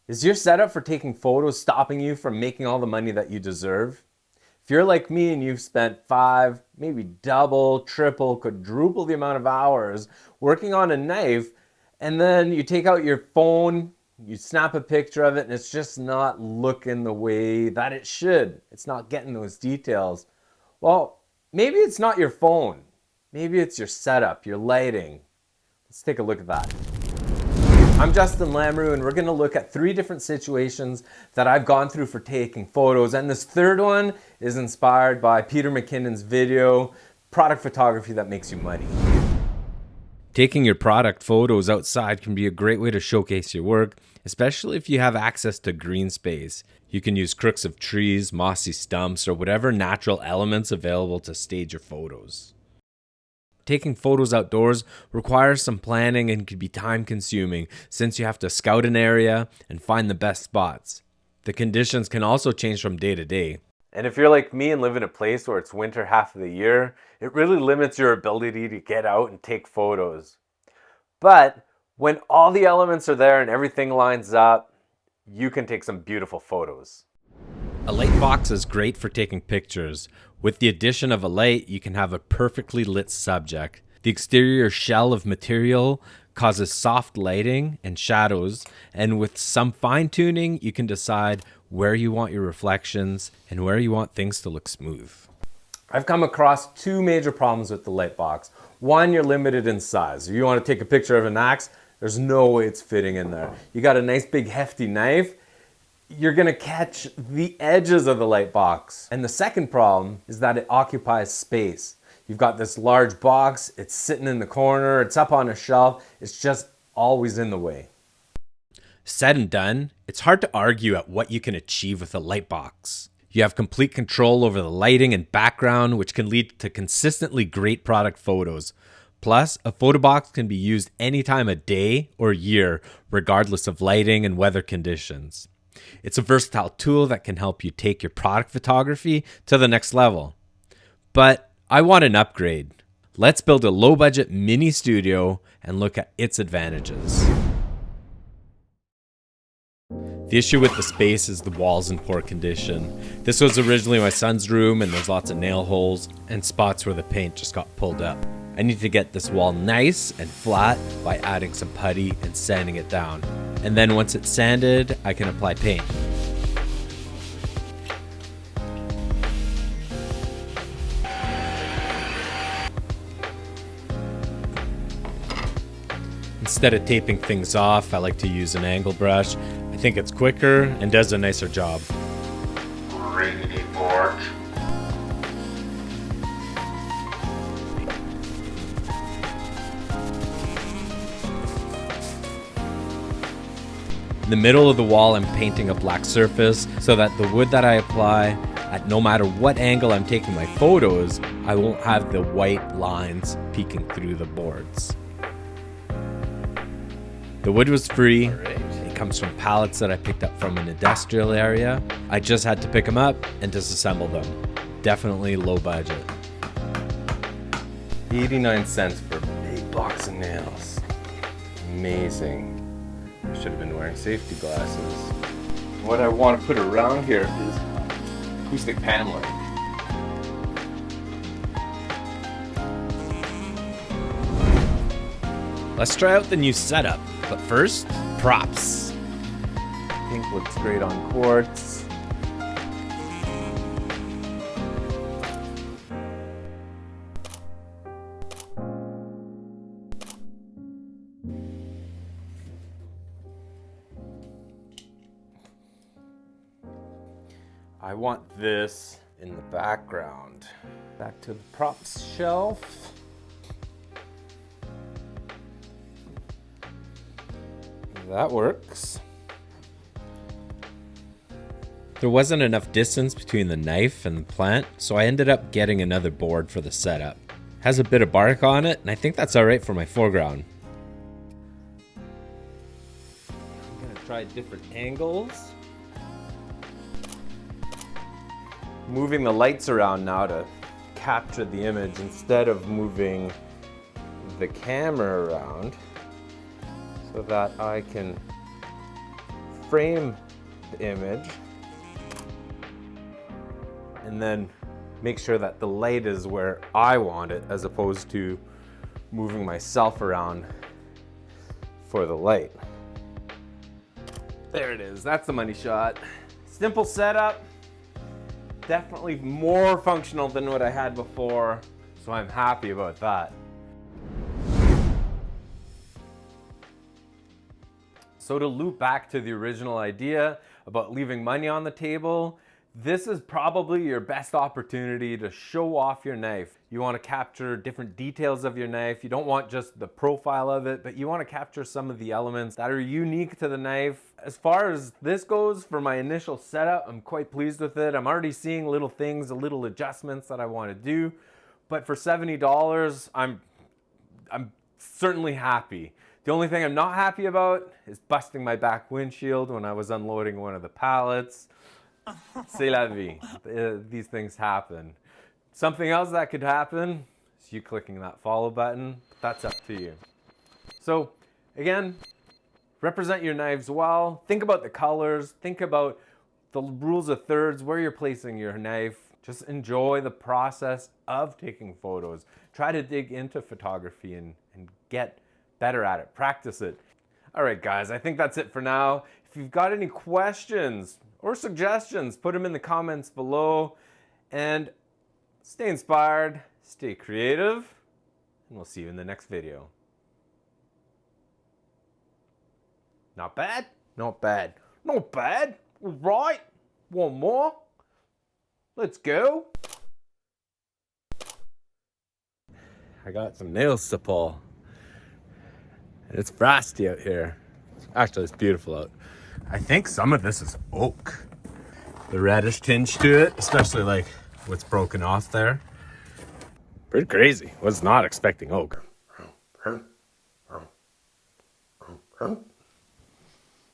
Is your setup for taking photos stopping you from making all the money that you deserve? If you're like me and you've spent 5, maybe double, triple, quadruple the amount of hours working on a knife, and then you take out your phone, you snap a picture of it, and it's just not looking the way that it should. It's not getting those details. Well, maybe it's not your phone. Maybe it's your setup, your lighting. Let's take a look at that. I'm Justin Lamrou, and we're going to look at 3 different situations that I've gone through for taking photos. And this third one is inspired by Peter McKinnon's video, Product Photography That Makes You Money. Taking your product photos outside can be a great way to showcase your work, especially if you have access to green space. You can use crooks of trees, mossy stumps, or whatever natural elements available to stage your photos. Taking photos outdoors requires some planning and can be time consuming since you have to scout an area and find the best spots. The conditions can also change from day to day. And if you're like me and live in a place where it's winter half of the year, it really limits your ability to get out and take photos. But when all the elements are there and everything lines up, you can take some beautiful photos. A light box is great for taking pictures. With the addition of a light, you can have a perfectly lit subject. The exterior shell of material causes soft lighting and shadows, and with some fine-tuning, you can decide where you want your reflections and where you want things to look smooth. I've come across 2 major problems with the light box. One, you're limited in size. If you want to take a picture of an axe, there's no way it's fitting in there. You got a nice big hefty knife, you're gonna catch the edges of the light box. And the second problem is that it occupies space. You've got this large box, it's sitting in the corner, it's up on a shelf, it's just always in the way. Said and done, it's hard to argue at what you can achieve with a light box. You have complete control over the lighting and background, which can lead to consistently great product photos. Plus, a photo box can be used any time of day or year, regardless of lighting and weather conditions. It's a versatile tool that can help you take your product photography to the next level. But I want an upgrade. Let's build a low-budget mini studio and look at its advantages. The issue with the space is the walls in poor condition. This was originally my son's room, and there's lots of nail holes and spots where the paint just got pulled up. I need to get this wall nice and flat by adding some putty and sanding it down. And then once it's sanded, I can apply paint. Instead of taping things off, I like to use an angle brush. I think it's quicker and does a nicer job. Riggedy board. In the middle of the wall, I'm painting a black surface so that the wood that I apply, at no matter what angle I'm taking my photos, I won't have the white lines peeking through the boards. The wood was free. It comes from pallets that I picked up from an industrial area. I just had to pick them up and disassemble them. Definitely low budget. 89 cents for a big box of nails. Amazing. I should have been wearing safety glasses. What I want to put around here is acoustic paneling. Let's try out the new setup, but first, props. Pink looks great on quartz. I want this in the background. Back to the props shelf. That works. There wasn't enough distance between the knife and the plant, so I ended up getting another board for the setup. Has a bit of bark on it, and I think that's alright for my foreground. I'm gonna try different angles. Moving the lights around now to capture the image instead of moving the camera around so that I can frame the image and then make sure that the light is where I want it as opposed to moving myself around for the light. There it is, that's the money shot. Simple setup, definitely more functional than what I had before, so I'm happy about that. So to loop back to the original idea about leaving money on the table, this is probably your best opportunity to show off your knife. You want to capture different details of your knife. You don't want just the profile of it, but you want to capture some of the elements that are unique to the knife. As far as this goes, for my initial setup, I'm quite pleased with it. I'm already seeing little things, little adjustments that I want to do. But for $70, I'm certainly happy. The only thing I'm not happy about is busting my back windshield when I was unloading one of the pallets. C'est la vie. These things happen. Something else that could happen is you clicking that follow button. That's up to you. So again, represent your knives well. Think about the colors. Think about the rules of thirds, where you're placing your knife. Just enjoy the process of taking photos. Try to dig into photography and get better at it. Practice it. All right, guys, I think that's it for now. If you've got any questions or suggestions, put them in the comments below. And stay inspired, stay creative, and we'll see you in the next video. Not bad? Not bad. Not bad. All right. One more. Let's go. I got some nails to pull. It's frosty out here. Actually, it's beautiful out. I think some of this is oak. The reddish tinge to it, especially like what's broken off there. Pretty crazy. Was not expecting oak.